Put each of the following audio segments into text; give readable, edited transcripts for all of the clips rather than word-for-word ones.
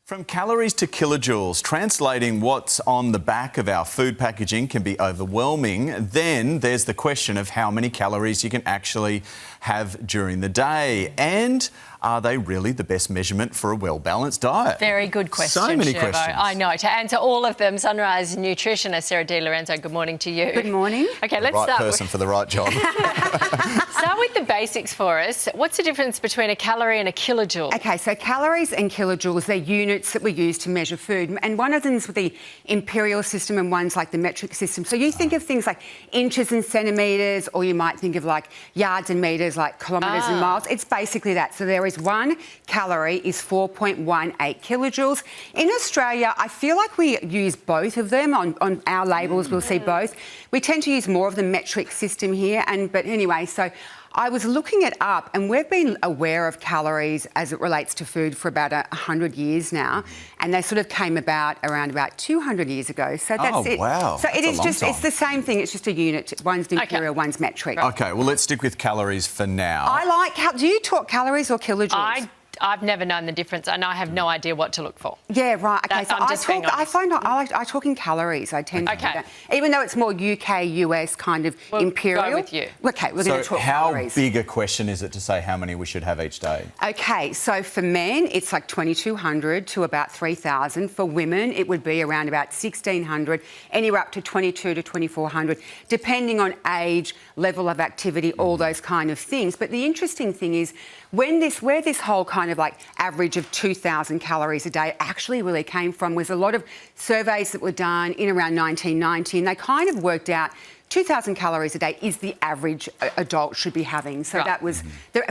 From calories to kilojoules, translating what's on the back of our food packaging can be overwhelming. Then there's the question of how many calories you can actually have during the day. And are they really the best measurement for a well-balanced diet? Very good question, So many Shirvo. questions. I know. To answer all of them, Sunrise nutritionist Sarah Di Lorenzo, good morning to you. Good morning. Okay, let's Right start person for the right job. start with the basics for us. What's the difference between a calorie and a kilojoule? Okay, so calories and kilojoules, they're units that we use to measure food. And one of them is the imperial system and one's like the metric system. So you think of things like inches and centimetres, or you might think of like yards and metres, like kilometres and miles. It's basically that. So there is 1 calorie is 4.18 kilojoules. In Australia, I feel like we use both of them. On our labels, we'll see both. We tend to use more of the metric system here. But anyway, so I was looking it up, and we've been aware of calories as it relates to food for about 100 years now, and they sort of came about around about 200 years ago. So that's it. Wow. So it is just, it's the same thing. It's just a unit. One's imperial, one's metric. OK, well, let's stick with calories for now. I like, do you talk calories or kilojoules? I've never known the difference, and I have no idea what to look for. Yeah, right. Okay, so I talk in calories. I tend to do that. Even though it's more UK, US kind of imperial. Go with you. Okay, we're going to talk how calories. big a question is it to say how many we should have each day? Okay, so for men, it's like 2,200 to about 3,000. For women, it would be around about 1,600, anywhere up to 2,200 to 2,400, depending on age, level of activity, all those kind of things. But the interesting thing is, where this whole kind of like average of 2,000 calories a day actually really came from was a lot of surveys that were done in around 1990, and they kind of worked out 2,000 calories a day is the average adult should be having. So that was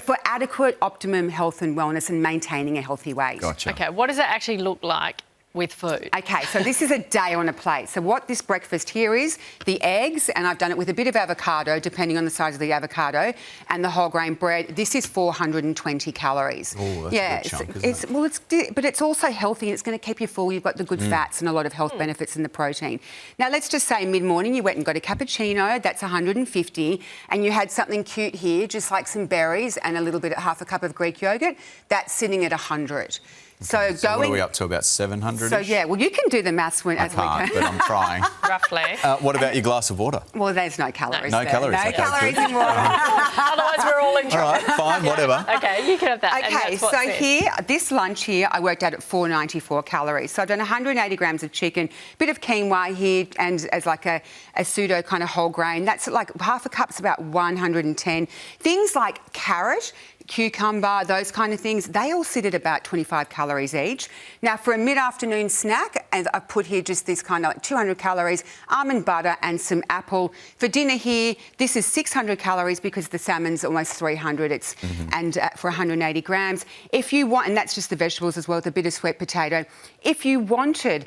for adequate, optimum health and wellness and maintaining a healthy weight. Gotcha. Okay, what does it actually look like with food? Okay, so this is a day on a plate. So what this breakfast here is, the eggs, and I've done it with a bit of avocado, depending on the size of the avocado, and the whole grain bread. This is 420 calories. Oh, that's a good chunk, isn't it? But it's also healthy, and it's going to keep you full. You've got the good fats and a lot of health benefits in the protein. Now, let's just say mid-morning you went and got a cappuccino, that's 150, and you had something cute here, just like some berries and a little bit, half a cup of Greek yogurt, that's sitting at 100. Okay, so what are we up to, about 700? So, yeah, well, you can do the maths as we go. But I'm trying. Roughly. What about your glass of water? Well, there's no calories No there. calories. No Okay, calories good. in water. Otherwise, we're all in trouble. All right, fine, whatever. Okay, you can have that. Okay, so here, this lunch here, I worked out at 494 calories. So I've done 180 grams of chicken, bit of quinoa here, and as like a pseudo kind of whole grain. That's like half a cup's about 110. Things like carrot, cucumber, those kind of things, they all sit at about 25 calories each. Now, for a mid-afternoon snack, and I've put here just this kind of like 200 calories, almond butter and some apple. For dinner here, this is 600 calories because the salmon's almost 300. It's and for 180 grams. If you want, and that's just the vegetables as well, the bit of sweet potato. If you wanted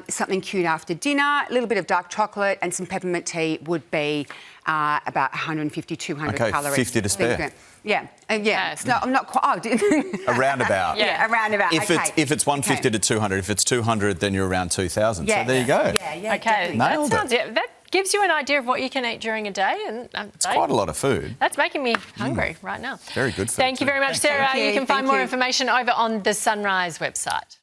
something cute after dinner, a little bit of dark chocolate and some peppermint tea would be about 150, 200 calories. 50 to spare. Yeah, yeah. No, I'm not quite. Around about. Yeah, around about. If it's 150 to 200, if it's 200, then you're around 2,000. Yeah. So there you go. Yeah. Okay, Nailed it. that gives you an idea of what you can eat during a day, and It's quite a lot of food. That's making me hungry right now. Very good food. Thank you very much, Sarah. Thank you. You can find more information over on the Sunrise website.